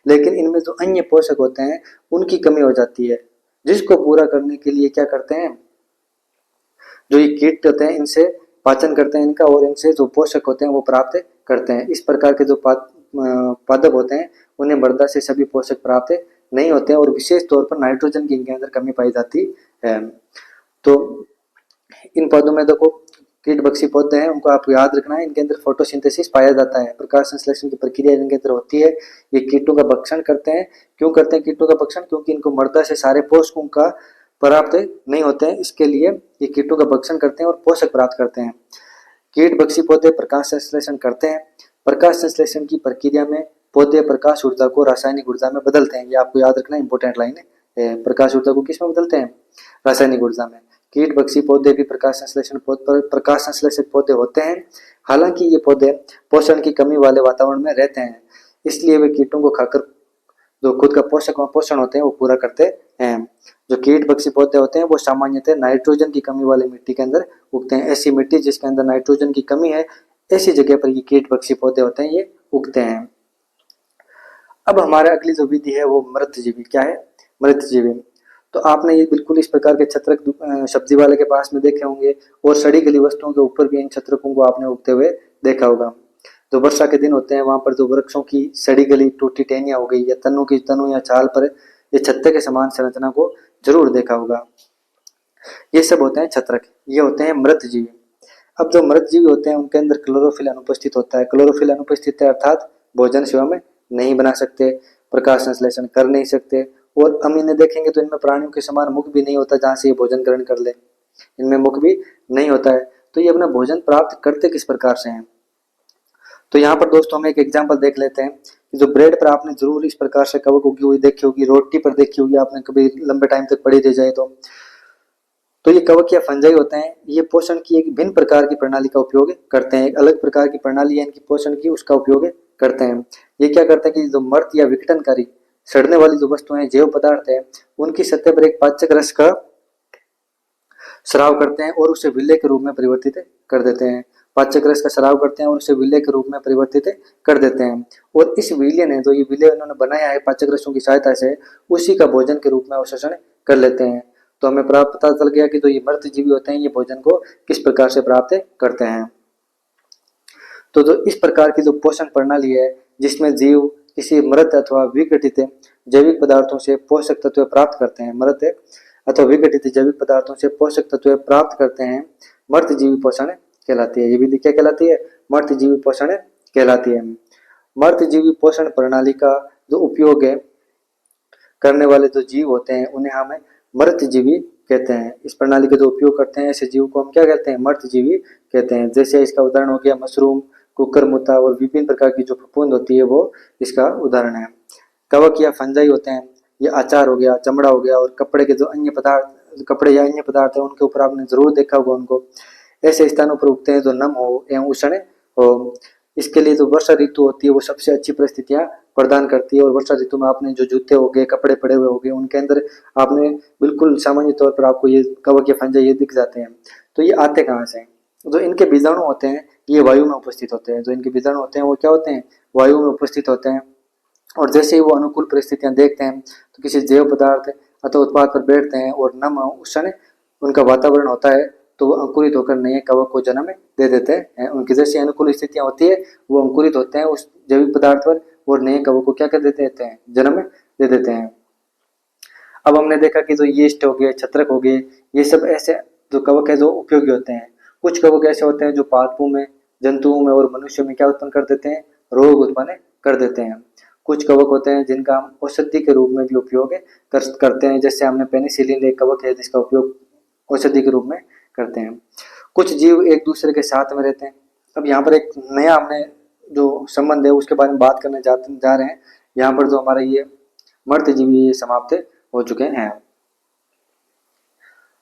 लेकिन इनमें जो अन्य पोषक होते हैं उनकी कमी हो जाती है, जिसको पूरा करने के लिए क्या करते हैं, जो ये कीट होते हैं इनसे पाचन करते हैं इनका और इनसे जो पोषक होते हैं वो प्राप्त करते हैं। इस प्रकार के जो पादप होते हैं उन्हें मृदा से सभी पोषक प्राप्त नहीं होते हैं और विशेष तौर पर नाइट्रोजन की इनके अंदर कमी पाई जाती है। तो इन पौधों में देखो कीट भक्षी पौधे हैं, उनको आपको याद रखना है, इनके अंदर फोटोसिंथेसिस पाया जाता है, प्रकाश संश्लेषण की प्रक्रिया इनके अंदर होती है। ये कीटों का भक्षण करते हैं। क्यों करते हैं कीटों का भक्षण, क्योंकि इनको मृदा से सारे पोषकों का प्राप्त नहीं होते हैं, इसके लिए ये कीटों का भक्षण करते हैं और पोषक प्राप्त करते हैं। कीट भक्षी पौधे प्रकाश संश्लेषण करते हैं। प्रकाश संश्लेषण की प्रक्रिया में पौधे प्रकाश ऊर्जा को रासायनिक ऊर्जा में बदलते हैं। ये आपको याद रखना इंपॉर्टेंट लाइन है। प्रकाश ऊर्जा को किस में बदलते हैं, रासायनिक ऊर्जा में। कीट भक्षी पौधे भी प्रकाश संश्लेषक पौधे होते हैं। हालांकि ये पौधे पोषण की कमी वाले वातावरण में रहते हैं, इसलिए वे कीटों को खाकर जो खुद का पोषण होते हैं वो पूरा करते हैं। जो कीट भक्षी पौधे होते हैं वो सामान्यतः नाइट्रोजन की कमी वाली मिट्टी के अंदर उगते हैं। ऐसी मिट्टी जिसके अंदर नाइट्रोजन की कमी है, ऐसी जगह पर ये कीट भक्षी पौधे होते हैं, ये उगते हैं। अब हमारा अगली जो विधि है वो मृतजीवी। क्या है, मृतजीवी। तो आपने ये बिल्कुल इस प्रकार के छत्रक सब्जी वाले के पास में देखे होंगे और सड़ी गली वस्तुओं के ऊपर भी इन छत्रकों को आपने उगते हुए देखा होगा। जो वर्षा के दिन होते हैं वहां पर जो वृक्षों की सड़ी गली टूटी टहनियां हो गई या तनों या छाल पर ये छत्ते के समान संरचना को जरूर देखा होगा। ये सब होते हैं छत्रक, ये होते हैं मृतजीवी। अब जो मृतजीवी होते हैं उनके अंदर क्लोरोफिल अनुपस्थित होता है। क्लोरोफिल अनुपस्थित है अर्थात भोजन स्वयं नहीं बना सकते, प्रकाश संश्लेषण कर नहीं सकते और हम इन्हें देखेंगे तो इनमें प्राणियों के समान मुख भी नहीं होता जहां से ये भोजन ग्रहण कर ले, इनमें मुख भी नहीं होता है। तो ये अपना भोजन प्राप्त करते किस प्रकार से हैं, तो यहाँ पर दोस्तों हम एक एग्जांपल देख लेते हैं कि जो ब्रेड पर आपने जरूर इस प्रकार से कवक उगी हुई देखी होगी, रोटी पर देखी होगी आपने कभी लंबे टाइम तक पड़ी रह जाए तो ये कवक या फंजाई होते हैं। ये पोषण की एक भिन्न प्रकार की प्रणाली का उपयोग करते हैं, एक अलग प्रकार की प्रणाली है इनकी पोषण की, उसका उपयोग करते हैं। ये क्या करते हैं कि जो मर्द या विघटनकारी सड़ने वाली जो वस्तुएं जैव पदार्थ है उनकी सतह पर एक पाचक रस का स्राव करते हैं और उसे विलेय के रूप में परिवर्तित कर देते हैं। पाचक रस का स्राव करते हैं और उसे विलेय के रूप में परिवर्तित कर देते हैं और इस विलेय ने जो ये विलेय उन्होंने बनाया है पाचक रसों की सहायता से, उसी का भोजन के रूप में अवशोषण कर लेते हैं। तो हमें पता चल गया कि जो ये मृत जीवी होते हैं ये भोजन को किस प्रकार से प्राप्त करते हैं। तो जो इस प्रकार की जो पोषण प्रणाली है जिसमें जीव किसी मृत अथवा विघटित जैविक पदार्थों से पोषक तत्व प्राप्त करते हैं, मृत अथवा विघटित जैविक पदार्थों से पोषक तत्व प्राप्त करते हैं, मृत जीवी पोषण कहलाती है। ये विधि क्या कहलाती है, मृत जीवी पोषण कहलाती है। मृत जीवी पोषण प्रणाली का जो उपयोग है करने वाले जो जीव होते हैं उन्हें हम मृत जीवी कहते हैं। इस प्रणाली का जो उपयोग करते हैं ऐसे जीव को हम क्या कहते हैं, मृत जीवी कहते हैं। जैसे इसका उदाहरण हो गया मशरूम, कुकरमुत्ता और विभिन्न प्रकार की जो फफूंद होती है वो इसका उदाहरण है। कवक या फंजाई होते हैं, ये अचार हो गया, चमड़ा हो गया और कपड़े के जो अन्य पदार्थ, कपड़े या अन्य पदार्थ है उनके ऊपर आपने जरूर देखा होगा उनको। ऐसे स्थानों पर उगते हैं जो नम हो एवं उष्ण हो। इसके लिए जो वर्षा ऋतु होती है वो सबसे अच्छी परिस्थितियां प्रदान करती है और वर्षा ऋतु में आपने जो जूते हो गए, कपड़े पड़े हुए हो गए, उनके अंदर आपने बिल्कुल सामान्य तौर पर आपको ये कवक या फंजाई ये दिख जाते हैं। तो ये आते कहाँ से, जो इनके बीजाणु होते हैं ये वायु में उपस्थित होते हैं। जो इनके बीजाणु होते हैं वो क्या होते हैं, वायु में उपस्थित होते हैं और जैसे ही वो अनुकूल परिस्थितियां देखते हैं तो किसी जैव पदार्थ अथवा उत्पाद पर बैठते हैं और नम उष्ण उनका वातावरण होता है तो वो अंकुरित होकर नए कवक को जन्म दे देते हैं। उनकी जैसी अनुकूल स्थितियां होती है वो अंकुरित होते हैं उस जैविक पदार्थ पर और नए कवक को क्या कर देते हैं, जन्म दे देते हैं। अब हमने देखा कि जो यीस्ट हो गए, छत्रक हो गए, ये सब ऐसे जो कवक है जो उपयोगी होते हैं। कुछ कवक ऐसे होते हैं जो पादपों में, जंतुओं में और मनुष्यों में क्या उत्पन्न कर देते हैं, रोग उत्पन्न कर देते हैं। कुछ कवक होते हैं जिनका हम औषधि के रूप में भी उपयोग करते हैं, जैसे हमने पेनिसिलिन एक कवक है जिसका उपयोग औषधि के रूप में करते हैं। कुछ जीव एक दूसरे के साथ में रहते हैं। अब यहाँ पर एक नया हमने जो संबंध है उसके बारे में बात करने जा रहे हैं। यहाँ पर जो हमारा ये मर्तजीवी समाप्त हो चुके हैं।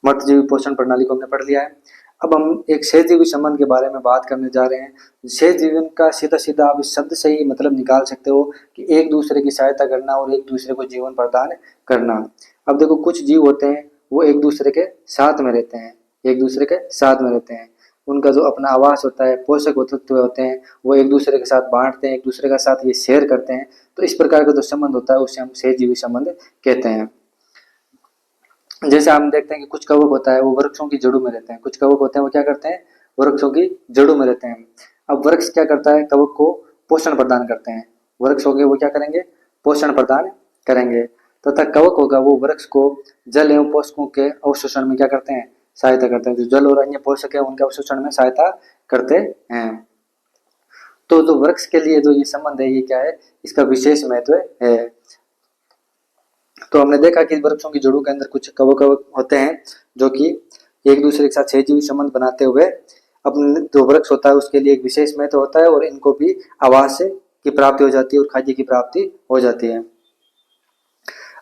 मर्तजीवी पोषण प्रणाली को हमने पढ़ लिया है। अब हम एक सहजीवी संबंध के बारे में बात करने जा रहे हैं। सहजीवन का सीधा सीधा आप इस शब्द से ही मतलब निकाल सकते हो कि एक दूसरे की सहायता करना और एक दूसरे को जीवन प्रदान करना। अब देखो कुछ जीव होते हैं वो एक दूसरे के साथ में रहते हैं, एक दूसरे के साथ में रहते हैं। उनका जो अपना आवास होता है, पोषक तत्व होते हैं, वो एक दूसरे के साथ बांटते हैं, एक दूसरे के साथ ये शेयर करते हैं। तो इस प्रकार का जो संबंध होता है उसे हम सहजीवी संबंध कहते हैं। जैसे हम देखते हैं कि कुछ कवक होता है वो वृक्षों की जड़ों में रहते हैं। कुछ कवक होते हैं वो क्या करते हैं, वृक्षों की जड़ों में रहते हैं। अब वृक्ष क्या करता है, कवक को पोषण प्रदान करते हैं। वृक्ष हो गए वो क्या करेंगे, पोषण प्रदान करेंगे, तथा कवक होगा वो वृक्ष को जल एवं पोषकों के अवशोषण में क्या करते हैं, सहायता करते हैं। जो जल और अन्य पोषक है उनके अवशोषण में सहायता करते हैं। तो जो वृक्ष के लिए जो ये संबंध है ये क्या है, इसका विशेष महत्व है। तो हमने देखा कि वृक्षों की जड़ों के अंदर कुछ कवक होते हैं जो कि एक दूसरे के साथ सहजीवी संबंध बनाते हुए अपने जो वृक्ष होता है उसके लिए एक विशेष महत्व होता है, और इनको भी आवास की प्राप्ति हो जाती है और खाद्य की प्राप्ति हो जाती है।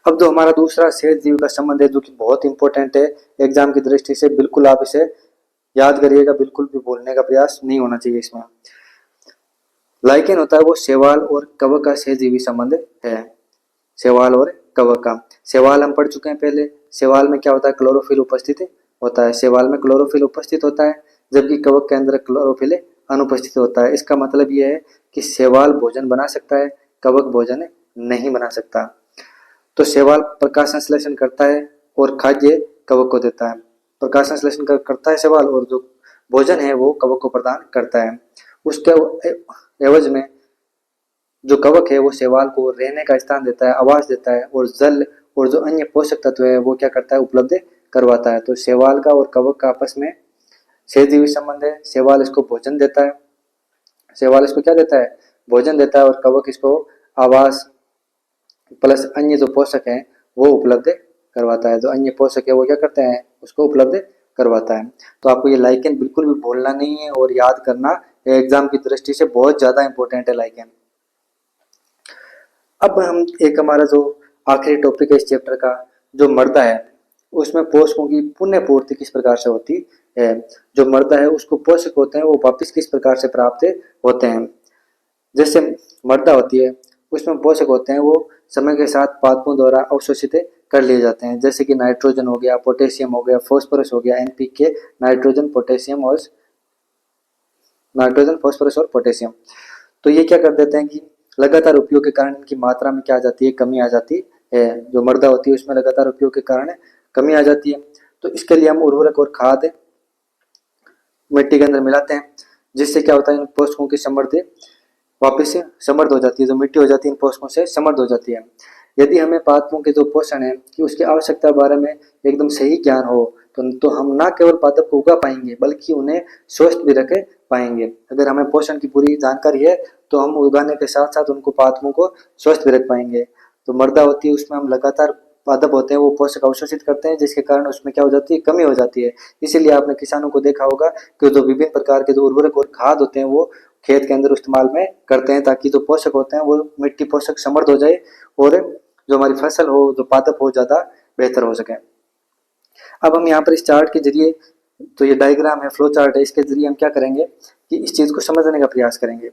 अब जो हमारा दूसरा सहजीवी का संबंध है जो कि बहुत इंपॉर्टेंट है एग्जाम की दृष्टि से, बिल्कुल आप इसे याद करिएगा, बिल्कुल भी भूलने का प्रयास नहीं होना चाहिए इसमें। लाइकेन होता है वो शैवाल और कवक का सहजीवी संबंध है। शैवाल और कवक का, शैवाल हम पढ़ चुके हैं पहले। शैवाल में क्या होता है, क्लोरोफिल उपस्थित होता है। शैवाल में क्लोरोफिल उपस्थित होता है, जबकि कवक के अंदर क्लोरोफिल अनुपस्थित होता है। इसका मतलब यह है कि शैवाल भोजन बना सकता है, कवक भोजन नहीं बना सकता। तो शैवाल प्रकाश संश्लेषण करता है और खाद्य कवक को देता है। प्रकाश संश्लेषण करता है शैवाल और जो भोजन है वो कवक को प्रदान करता है। उसके एवज में जो कवक है वो शैवाल को रहने का स्थान देता है, आवास देता है, और जल और जो अन्य पोषक तत्व है वो क्या करता है, उपलब्ध करवाता है। तो शैवाल का और कवक का आपस में सहजीवी संबंध है। शैवाल इसको भोजन देता है, शैवाल इसको क्या देता है, भोजन देता है, और कवक इसको आवास प्लस अन्य जो पोषक है वो उपलब्ध करवाता है। जो अन्य पोषक है वो क्या करते हैं, उसको उपलब्ध करवाता है। तो आपको ये लाइकेन बिल्कुल भी भूलना नहीं है और याद करना एग्जाम की दृष्टि से बहुत ज्यादा इंपॉर्टेंट है लाइकेन। अब हम एक हमारा जो आखिरी टॉपिक है इस चैप्टर का, जो मृदा है, उसमें पोषकों की पुण्य पूर्ति किस प्रकार से होती है। जो मृदा है उसको पोषक होते हैं वो वापिस किस प्रकार से प्राप्त होते हैं। जैसे मृदा होती है उसमें पोषक होते हैं वो समय के साथ पादपों द्वारा अवशोषित कर लिए जाते हैं, जैसे कि नाइट्रोजन हो गया, पोटेशियम हो गया, फास्फोरस हो गया, एनपीके, नाइट्रोजन, पोटेशियम और नाइट्रोजन, फास्फोरस और पोटेशियम। तो ये क्या कर देते हैं कि लगातार उपयोग के कारण इनकी मात्रा में क्या आ जाती है, कमी आ जाती है। जो मृदा होती है उसमें लगातार उपयोग के कारण कमी आ जाती है। तो इसके लिए हम उर्वरक और खाद मिट्टी के अंदर मिलाते हैं, जिससे क्या होता है, इन पोषकों की समृद्धि वापस से समृद्ध हो जाती है। जो मिट्टी हो जाती है इन पोषकों से समृद्ध हो जाती है। यदि हमें पादपों के जो पोषण है कि उसकी आवश्यकता के बारे में एकदम सही ज्ञान हो तो हम ना केवल पादप को उगा पाएंगे बल्कि उन्हें स्वस्थ भी रख पाएंगे। अगर हमें पोषण की पूरी जानकारी है तो हम उगाने के साथ साथ उनको पादपों को स्वस्थ भी रख पाएंगे। तो मृदा होती है उसमें हम लगातार पादप होते हैं वो पोषक अवशोषित करते हैं, जिसके कारण उसमें क्या हो जाती है, कमी हो जाती है। इसीलिए आपने किसानों को देखा होगा कि जो विभिन्न प्रकार के जो उर्वरक और खाद होते हैं वो खेत के अंदर इस्तेमाल में करते हैं, ताकि जो पोषक होते हैं वो मिट्टी पोषक समृद्ध हो जाए और जो हमारी फसल हो, जो पादप हो, ज्यादा बेहतर हो सके। अब हम यहाँ पर इस चार्ट के जरिए, तो ये डायग्राम है, फ्लो चार्ट है, इसके जरिए हम क्या करेंगे कि इस चीज को समझने का प्रयास करेंगे।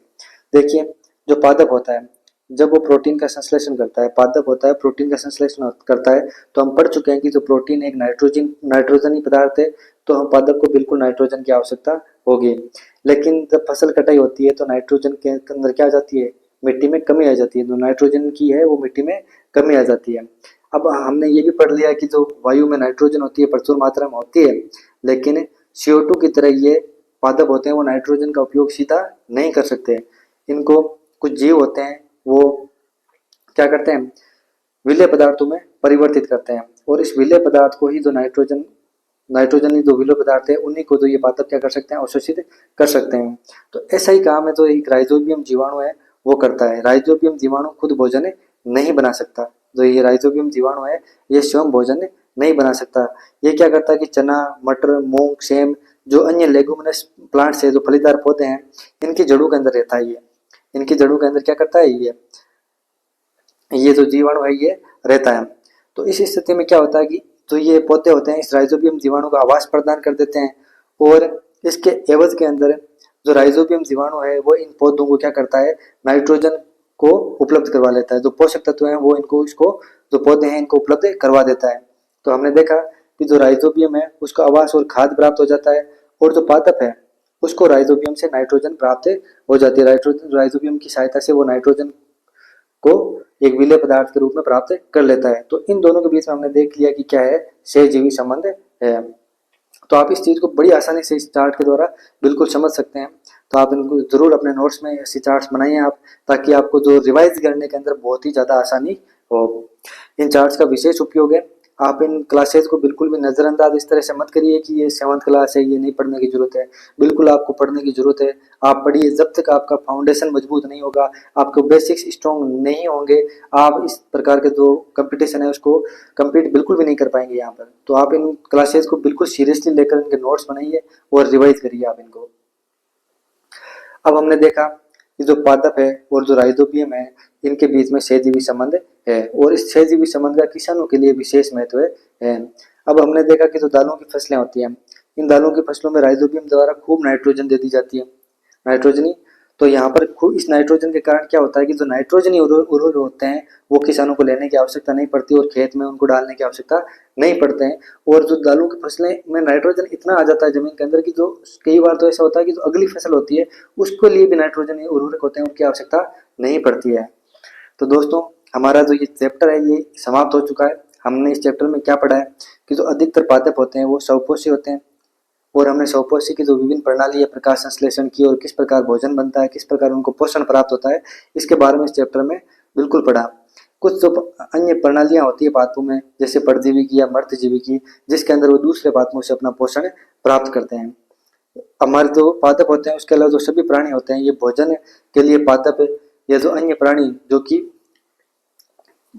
देखिए जो पादप होता है जब वो प्रोटीन का संश्लेषण करता है, पादप होता है प्रोटीन का संश्लेषण करता है, तो हम पढ़ चुके हैं कि जो प्रोटीन एक नाइट्रोजनी पदार्थ है, तो हम पादप को बिल्कुल नाइट्रोजन की आवश्यकता होगी। लेकिन जब फसल कटाई होती है तो नाइट्रोजन के अंदर क्या आ जाती है, मिट्टी में कमी आ जाती है। जो नाइट्रोजन की है वो मिट्टी में कमी आ जाती है। अब हमने ये भी पढ़ लिया कि जो वायु में नाइट्रोजन होती है प्रचुर मात्रा में होती है, लेकिन CO2 की तरह ये पादप होते हैं वो नाइट्रोजन का उपयोग सीधा नहीं कर सकते। इनको कुछ जीव होते हैं वो क्या करते हैं, विलेय पदार्थों में परिवर्तित करते हैं। और इस विलेय पदार्थ को ही जो नाइट्रोजन जो विलेय पदार्थ है उन्हीं को जो ये पादप क्या कर सकते हैं, अवशोषित कर सकते हैं। तो ऐसा ही काम है जो एक राइजोबियम जीवाणु है वो करता है। राइजोबियम जीवाणु खुद भोजन नहीं बना सकता। जो ये राइजोबियम जीवाणु है ये स्वयं भोजन नहीं बना सकता। ये क्या करता है कि चना, मटर, मूंग, सेम जो अन्य लेगुमिनस प्लांट्स है, जो फलीदार पौधे हैं, इनकी जड़ों के अंदर रहता है। ये इनकी जड़ों के अंदर क्या करता है, ये जो जीवाणु है ये रहता है। तो इस स्थिति में क्या होता है कि जो ये पौधे होते हैं इस राइजोबियम जीवाणु का आवास प्रदान कर देते हैं और इसके एवज के अंदर जो राइजोबियम जीवाणु है वो इन पौधों को क्या करता है, नाइट्रोजन को उपलब्ध करवा लेता है। जो पोषक तत्व हैं वो इसको जो पौधे हैं इनको उपलब्ध करवा देता है। तो हमने देखा कि जो राइजोबियम है उसको आवास और खाद प्राप्त हो जाता है और जो पादप है उसको राइजोबियम से नाइट्रोजन प्राप्त हो जाती है। राइजोबियम की सहायता से वो नाइट्रोजन को एक विलेय पदार्थ के रूप में प्राप्त कर लेता है। तो इन दोनों के बीच में हमने देख लिया कि क्या है, सहजीवी संबंध है। तो आप इस चीज को बड़ी आसानी से इस चार्ट के द्वारा बिल्कुल समझ सकते हैं। तो आप इनको जरूर अपने नोट्स में ऐसे चार्ट्स बनाइए आप, ताकि आपको जो रिवाइज करने के अंदर बहुत ही ज्यादा आसानी हो। इन चार्ट्स का विशेष उपयोग है। आप इन क्लासेज को बिल्कुल भी नजरअंदाज इस तरह से मत करिए कि ये 7th क्लास है, ये नहीं पढ़ने की जरूरत है। बिल्कुल आपको पढ़ने की जरूरत है। आप पढ़िए, जब तक आपका फाउंडेशन मजबूत नहीं होगा, आपके बेसिक्स स्ट्रॉन्ग नहीं होंगे, आप इस प्रकार के जो कंपटीशन है उसको कंप्लीट बिल्कुल भी नहीं कर पाएंगे यहाँ पर। तो आप इन क्लासेज को बिल्कुल सीरियसली लेकर इनके नोट्स बनाइए और रिवाइज करिए आप इनको। अब हमने देखा कि जो पादप है और जो राइजोबियम है इनके बीच में सहजीवी संबंध है और इस सहजीवी संबंध का किसानों के लिए विशेष महत्व है। अब हमने देखा कि जो दालों की फसलें होती हैं, इन दालों की फसलों में राइजोबियम द्वारा खूब नाइट्रोजन दे दी जाती है, नाइट्रोजनी। तो यहाँ पर खूब इस नाइट्रोजन के कारण क्या होता है कि जो नाइट्रोजनी उर्वरक होते हैं वो किसानों को लेने की आवश्यकता नहीं पड़ती और खेत में उनको डालने की आवश्यकता नहीं पड़ते हैं। और जो दालों की फसलें में नाइट्रोजन इतना आ जाता है जमीन के अंदर कि जो कई बार तो ऐसा होता है कि जो अगली फसल होती है उसके लिए भी नाइट्रोजन उर्वरक होते हैं, उनकी आवश्यकता नहीं पड़ती है। तो दोस्तों हमारा जो ये चैप्टर है ये समाप्त हो चुका है। हमने इस चैप्टर में क्या पढ़ा है कि जो अधिकतर पादप होते हैं वो स्वपोषी होते हैं और हमने स्वपोषी की जो विभिन्न प्रणाली है प्रकाश संश्लेषण की और किस प्रकार भोजन बनता है, किस प्रकार उनको पोषण प्राप्त होता है, इसके बारे में इस चैप्टर में बिल्कुल पढ़ा। कुछ जो अन्य प्रणालियां होती है पादपों में, जैसे परजीवी की या मर्तजीवी की, जिसके अंदर वो दूसरे पादपों से अपना पोषण प्राप्त करते हैं। हमारे जो पादप होते हैं उसके अलावा जो सभी प्राणी होते हैं ये भोजन के लिए पादप या जो अन्य प्राणी जो कि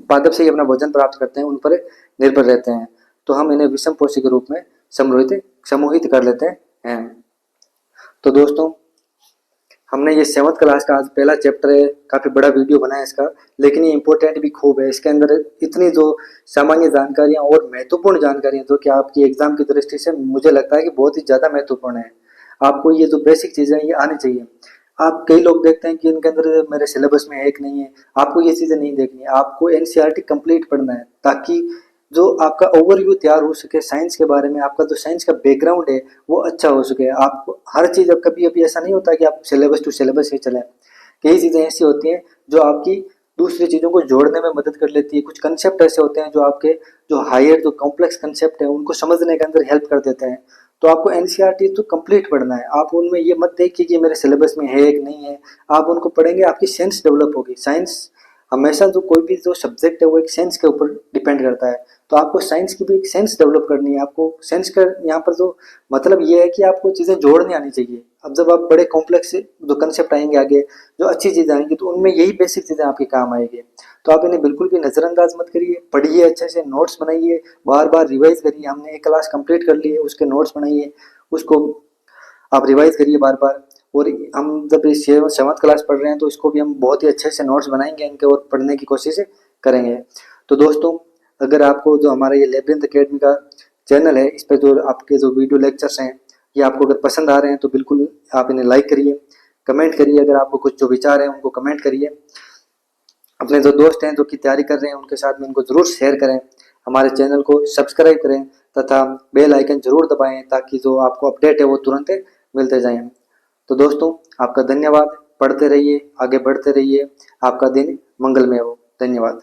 पादप से ही अपना भोजन प्राप्त करते हैं उन पर निर्भर रहते हैं। तो हम इन्हें विषम पोषी के रूप में समूहित कर लेते हैं। तो दोस्तों हमने ये 7th क्लास का आज पहला चैप्टर है, काफी बड़ा वीडियो बना है इसका, लेकिन ये इंपॉर्टेंट भी खूब है। इसके अंदर इतनी जो सामान्य जानकारियां और महत्वपूर्ण जानकारियां जो कि आपकी एग्जाम की दृष्टि से मुझे लगता है कि बहुत ही ज्यादा महत्वपूर्ण है। आपको ये जो बेसिक चीजें ये आनी चाहिए। आप कई लोग देखते हैं कि इनके अंदर मेरे सिलेबस में एक नहीं है, आपको ये चीजें नहीं देखनी है। आपको एनसीईआरटी कंप्लीट पढ़ना है ताकि जो आपका ओवरव्यू तैयार हो सके साइंस के बारे में, आपका जो साइंस का बैकग्राउंड है वो अच्छा हो सके। आप हर चीज, अब कभी कभी ऐसा नहीं होता कि आप सिलेबस टू सिलेबस ही चलें। कई चीजें ऐसी होती हैं जो आपकी दूसरी चीजों को जोड़ने में मदद कर लेती है। कुछ कंसेप्ट ऐसे होते हैं जो आपके जो हायर जो कॉम्प्लेक्स कंसेप्ट है उनको समझने के अंदर हेल्प कर देते हैं। तो आपको एनसीईआरटी तो कंप्लीट पढ़ना है। आप उनमें ये मत देखिए कि मेरे सिलेबस में है कि नहीं है। आप उनको पढ़ेंगे, आपकी सेंस डेवलप होगी। साइंस हमेशा जो कोई भी जो सब्जेक्ट है वो एक सेंस के ऊपर डिपेंड करता है। तो आपको साइंस की भी एक सेंस डेवलप करनी है। आपको सेंस का यहाँ पर जो मतलब ये है कि आपको चीजें जोड़नी आनी चाहिए। अब जब आप बड़े कॉम्प्लेक्स जो कंसेप्ट आएंगे आगे, जो अच्छी चीजें आएंगी, तो उनमें यही बेसिक चीजें आपके काम आएगी। तो आप इन्हें बिल्कुल भी नजरअंदाज मत करिए, पढ़िए अच्छे से, नोट्स बनाइए, बार बार रिवाइज करिए। हमने एक क्लास कंप्लीट कर ली है, उसके नोट्स बनाइए, उसको आप रिवाइज करिए बार बार। और हम जब इस 7th क्लास पढ़ रहे हैं तो इसको भी हम बहुत ही अच्छे से नोट्स बनाएंगे इनके और पढ़ने की कोशिश करेंगे। तो दोस्तों अगर आपको जो हमारा ये लेब्रिंथ एकेडमी का चैनल है, इस पर जो आपके जो वीडियो लेक्चर्स हैं ये आपको अगर पसंद आ रहे हैं तो बिल्कुल आप इन्हें लाइक करिए, कमेंट करिए। अगर आपको कुछ जो विचार हैं उनको कमेंट करिए। अपने जो दोस्त हैं जो कि तैयारी कर रहे हैं उनके साथ में इनको जरूर शेयर करें। हमारे चैनल को सब्सक्राइब करें तथा बेल आइकन जरूर दबाएं ताकि जो आपको अपडेट है वो तुरंत मिलते जाएं। तो दोस्तों आपका धन्यवाद। पढ़ते रहिए, आगे बढ़ते रहिए। आपका दिन मंगलमय हो। धन्यवाद।